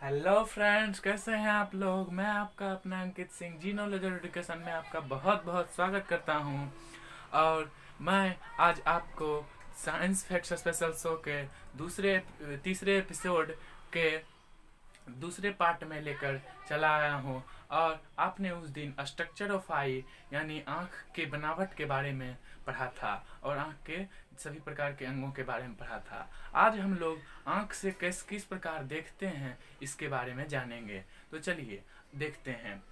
Hello friends, कैसे हैं आप लोग। मैं आपका अपना अंकित सिंह जी नॉलेज और एजुकेशन में आपका बहुत बहुत स्वागत करता हूं। और मैं आज आपको साइंस फैक्ट्स स्पेशल शो के दूसरे तीसरे एपिसोड के दूसरे पार्ट में लेकर चला आया हूँ। और आपने उस दिन स्ट्रक्चर ऑफ आई यानी आँख के बनावट के बारे में पढ़ा था और आँख के सभी प्रकार के अंगों के बारे में पढ़ा था। आज हम लोग आँख से किस प्रकार देखते हैं इसके बारे में जानेंगे। तो चलिए देखते हैं।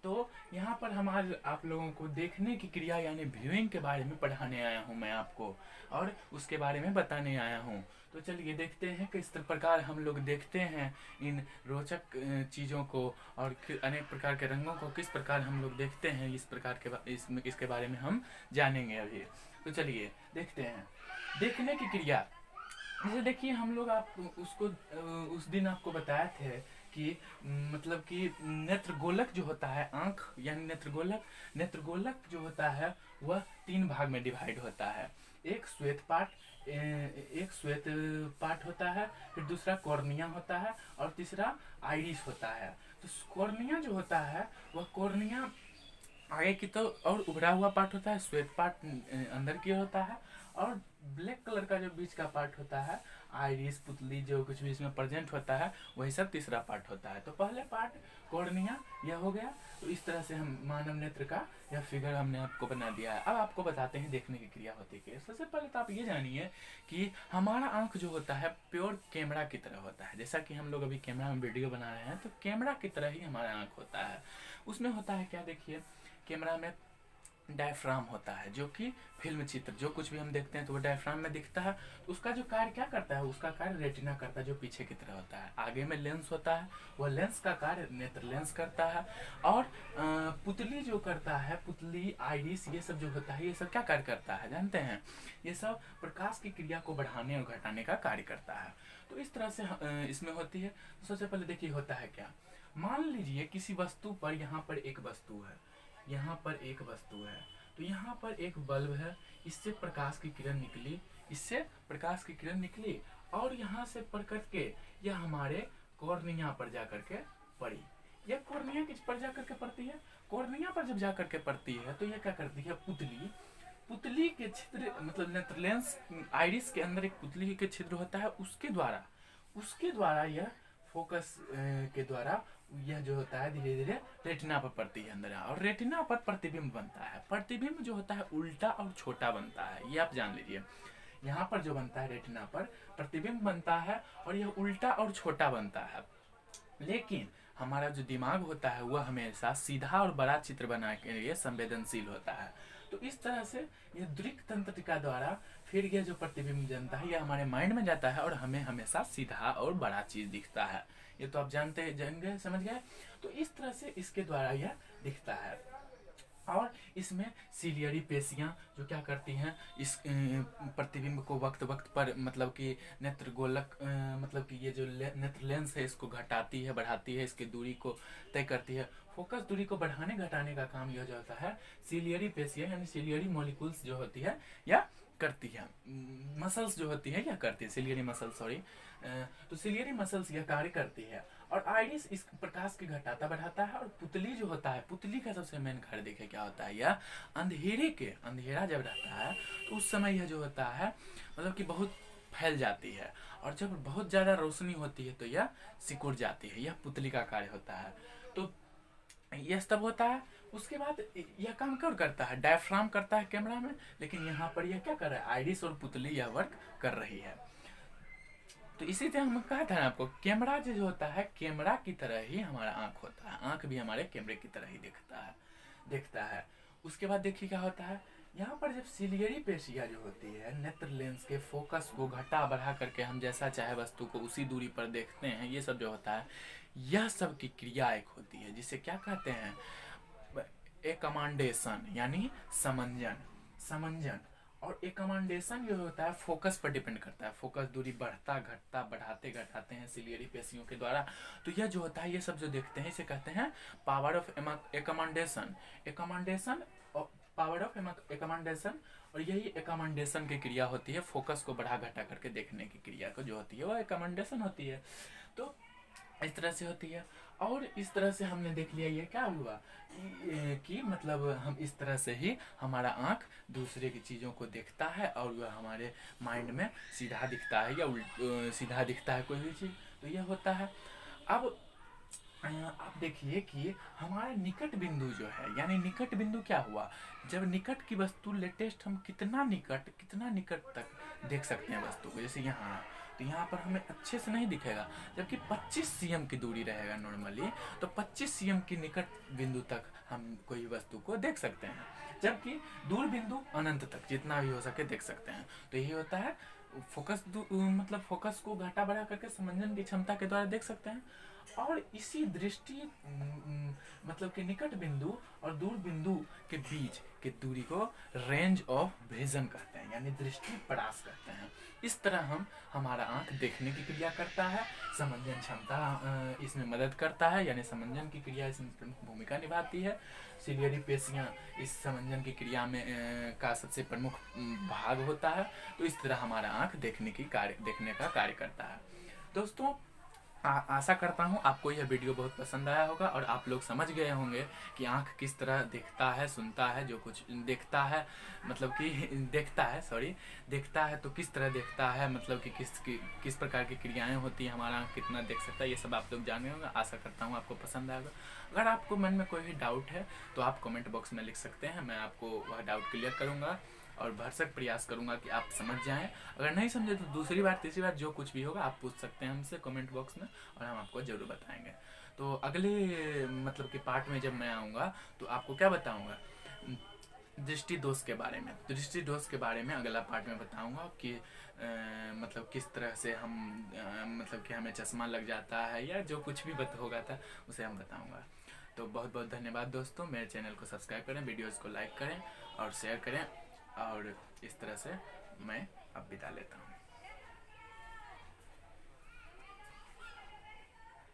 तो यहाँ पर हम आज आप लोगों को देखने की क्रिया यानी व्यूइंग के बारे में पढ़ाने आया हूँ मैं आपको, और उसके बारे में बताने आया हूँ। तो चलिए देखते हैं किस प्रकार हम लोग देखते हैं इन रोचक चीज़ों को, और अनेक प्रकार के रंगों को किस प्रकार हम लोग देखते हैं। इस प्रकार के इसके बारे में हम जानेंगे अभी। तो चलिए देखते हैं देखने की क्रिया। जैसे देखिए हम लोग आप उसको उस दिन आपको बताए थे कि मतलब कि नेत्रगोलक जो होता है, आंख यानी नेत्रगोलक जो होता है वह तीन भाग में डिवाइड होता है। एक श्वेत पार्ट एक श्वेत पार्ट होता है, फिर दूसरा कॉर्निया होता है, और तीसरा आइरिस होता है। तो कॉर्निया जो होता है वह कॉर्निया आगे की तो और उभरा हुआ पार्ट होता है, श्वेत पार्ट अंदर की ओर होता है, और ब्लैक कलर का जो बीच का पार्ट होता है, आइरिस पुतली जो कुछ भी इसमें प्रेजेंट होता है, वही सब तीसरा पार्ट होता है। तो पहले पार्ट कॉर्निया यह हो गया। तो इस तरह से हम मानव नेत्र का यह फिगर हमने आपको बना दिया है। अब आपको बताते हैं देखने की क्रिया होती है। सबसे पहले तो आप ये जानिए कि हमारा आंख जो होता है प्योर कैमरा की तरह होता है। जैसा कि हम लोग अभी कैमरा में वीडियो बना रहे हैं, तो कैमरा की तरह ही हमारा आंख होता है। उसमें होता है क्या, देखिए कैमरा में डायफ्राम होता है, जो कि फिल्म चित्र जो कुछ भी हम देखते हैं तो वो डायफ्राम में दिखता है। तो उसका जो कार्य क्या करता है, उसका कार्य रेटिना करता है जो पीछे की तरह होता है। आगे में लेंस होता है, वह लेंस का कार्य नेत्र लेंस करता है। और पुतली जो करता है, पुतली आइरिस ये सब जो होता है, ये सब क्या कार्य करता है जानते हैं। ये सब प्रकाश की क्रिया को बढ़ाने और घटाने का कार्य करता है। तो इस तरह से इसमें होती है। तो सबसे पहले देखिए होता है क्या। मान लीजिए किसी वस्तु पर, यहाँ पर एक वस्तु है, यहाँ पर एक वस्तु है, तो यहाँ पर एक बल्ब है, इससे प्रकाश की किरण निकली, इससे प्रकाश की किरण निकली, और यहाँ से पढ़ करके यह हमारे कॉर्निया पर जाकर के पड़ी। यह कॉर्निया किस पर जाकर के पड़ती है, कॉर्निया पर जब जाकर के पड़ती है तो यह क्या करती है, पुतली पुतली के छिद्र मतलब नेत्र लेंस आइरिस के अंदर एक पुतली के छिद्र होता है, उसके द्वारा यह फोकस के द्वारा यह जो होता है धीरे धीरे रेटिना पर पड़ती है अंदर, और रेटिना पर प्रतिबिंब बनता है। प्रतिबिंब जो होता है उल्टा और छोटा बनता है, ये आप जान लीजिए। यहाँ पर जो बनता है रेटिना पर प्रतिबिंब बनता है, और यह उल्टा और छोटा बनता है। लेकिन हमारा जो दिमाग होता है वह हमेशा सीधा और बड़ा चित्र बनाने के लिए संवेदनशील होता है। तो इस तरह से यह दृक तंत्रिका द्वारा फिर यह जो प्रतिबिंब जनता है यह हमारे माइंड में जाता है, और हमें हमेशा सीधा और बड़ा चीज दिखता है। ये तो आप जानते जान गए, समझ गए। तो इस तरह से इसके द्वारा यह दिखता है। और इसमें सिलियरी पेशियां जो क्या करती हैं, इस प्रतिबिंब को वक्त वक्त पर मतलब कि नेत्रगोलक मतलब कि ये जो नेत्र लेंस है इसको घटाती है बढ़ाती है, इसकी दूरी को तय करती है। फोकस दूरी को बढ़ाने घटाने का काम यह जो होता है सिलियरी पेशियां यानी सिलियरी मॉलिक्यूल्स जो होती है या करती है। मसल्स जो होती है या करती है, सिलियरी मसल्स सॉरी। तो सिलियरी मसल्स यह कार्य करती है। और आइरिस इस प्रकाश की घटाता बढ़ाता है। और पुतली जो होता है, पुतली का सबसे मेन कार्य देखिए क्या होता है, यह अंधेरा जब रहता है तो उस समय यह जो होता है मतलब कि बहुत फैल जाती है, और जब बहुत ज़्यादा रोशनी होती है तो यह सिकुड़ जाती है। यह पुतली का कार्य होता है। तो यह सब होता है। उसके बाद यह काम कौन करता है, डायफ्राम करता है कैमरा में, लेकिन यहाँ पर यह क्या कर रहा है, आइरिस और पुतली यह वर्क कर रही है। तो इसी तरह हम कहा था ना आपको, कैमरा जो होता है कैमरा की तरह ही हमारा आंख होता है। आंख भी हमारे कैमरे की तरह ही देखता है। उसके बाद देखिए क्या होता है, यहाँ पर जब सिलियरी पेशियां जो होती है नेत्र लेंस के फोकस को घटा बढ़ा करके हम जैसा चाहे वस्तु को उसी दूरी पर देखते हैं, ये सब जो होता है यह सब की क्रिया एक होती है जिसे क्या कहते हैं, एकमांडेशन यानी समंजन। और एकमांडेशन जो होता है फोकस पर डिपेंड करता है। फोकस दूरी बढ़ता घटता बढ़ाते घटाते हैं सिलियरी पेशियों के द्वारा। तो यह जो होता है ये सब जो देखते हैं इसे कहते हैं पावर ऑफ एकमांडेशन पावर ऑफ एकमांडेशन। और यही एकमांडेशन की क्रिया होती है, फोकस को बढ़ा घटा करके देखने की क्रिया को जो होती है वह एकमांडेशन होती है। तो इस तरह से होती है। और इस तरह से हमने देख लिया ये क्या हुआ कि मतलब हम इस तरह से ही हमारा आँख दूसरे की चीज़ों को देखता है और वह हमारे माइंड में सीधा दिखता है या सीधा दिखता है कोई भी चीज़, तो यह होता है। अब आप देखिए कि हमारा निकट बिंदु जो है, यानी निकट बिंदु क्या हुआ, जब निकट की वस्तु लेटेस्ट हम कितना निकट तक देख सकते हैं वस्तु को, जैसे यहाँ, तो यहाँ पर हमें अच्छे से नहीं दिखेगा, जबकि 25 सीएम की दूरी रहेगा नॉर्मली, तो 25 सीएम की निकट बिंदु तक हम कोई वस्तु को देख सकते हैं, जबकि दूर बिंदु अनंत तक जितना भी हो सके देख सकते हैं। तो यही होता है फोकस, मतलब फोकस को घटा बढ़ा करके समंजन की क्षमता के द्वारा देख सकते हैं। और इसी दृष्टि मतलब कि निकट बिंदु और दूर बिंदु के बीच की दूरी को रेंज ऑफ विजन कहते हैं, यानी दृष्टि परास कहते हैं। इस तरह हमारा आंख देखने की क्रिया करता है, समंजन क्षमता इसमें मदद करता है, यानी समंजन की क्रिया इसमें प्रमुख भूमिका निभाती है। सिलियरी पेशियाँ इस समंजन की क्रिया में का सबसे प्रमुख भाग होता है। तो इस तरह हमारा आंख देखने का कार्य करता है। दोस्तों, आशा करता हूँ आपको यह वीडियो बहुत पसंद आया होगा और आप लोग समझ गए होंगे कि आँख किस तरह देखता है, सुनता है, जो कुछ देखता है, मतलब कि देखता है तो किस तरह देखता है, मतलब कि किस प्रकार की क्रियाएं होती हैं, हमारा आँख कितना देख सकता है, ये सब आप लोग जाने होंगे। आशा करता हूँ आपको पसंद आएगा। अगर आपको मन में कोई भी डाउट है तो आप कमेंट बॉक्स में लिख सकते हैं, मैं आपको वह डाउट क्लियर करूँगा और भरसक प्रयास करूंगा कि आप समझ जाएं। अगर नहीं समझे तो दूसरी बार तीसरी बार जो कुछ भी होगा आप पूछ सकते हैं हमसे कमेंट बॉक्स में, और हम आपको ज़रूर बताएंगे। तो अगले मतलब कि पार्ट में जब मैं आऊँगा तो आपको क्या बताऊँगा, दृष्टि दोष के बारे में। दृष्टि दोष के बारे में अगला पार्ट में बताऊँगा कि मतलब किस तरह से हम मतलब कि हमें चश्मा लग जाता है या जो कुछ भी होगा था उसे हम बताऊँगा। तो बहुत बहुत धन्यवाद दोस्तों, मेरे चैनल को सब्सक्राइब करें, वीडियोज़ को लाइक करें और शेयर करें, और इस तरह से मैं अब विदा लेता हूँ।